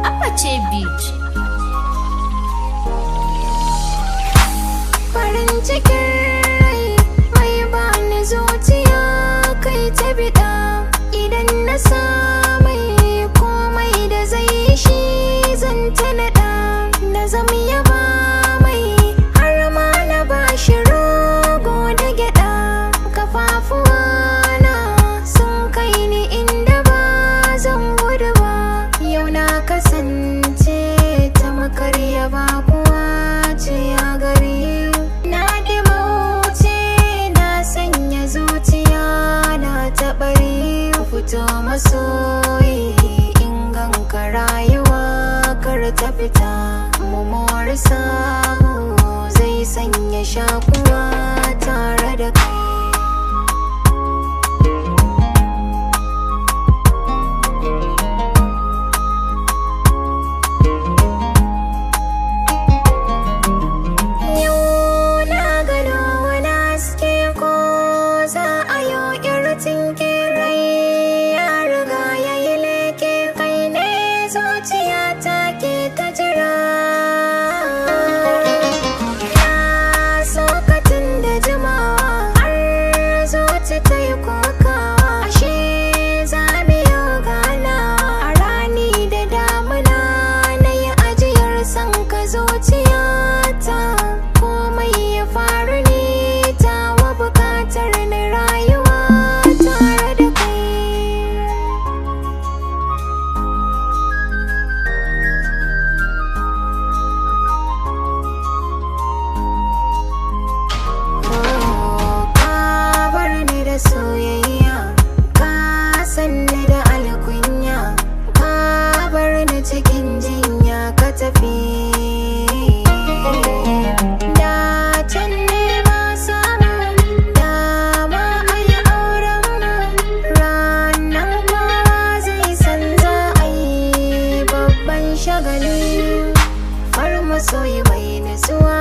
Apache Beach. Farin cikin rai mai bani zuciya kai ta bida. Idan na samai komai da zai shi zan ta naɗa. Na zama yaba mai har ma na bashi rogo da gyaɗa. Kafafuwana sun kai ni inda ba zan gudu ba. Yau na kasance ta makarya ba kuwa ce a gari. Na dimauce na sanya zuciya na taɓari. Fito masoyi inganka rayuwa kar ta fita. Mu more samu zai sanya shakuwa tare da kai. Soyayya ka sanni da alkunya, ka bar ni cikin jinya ka tafi. Da can ne ba samu dama a yi auren mu. Ranar kowa zai san za a yi babban shagali. Far masoyi bai nutsuwa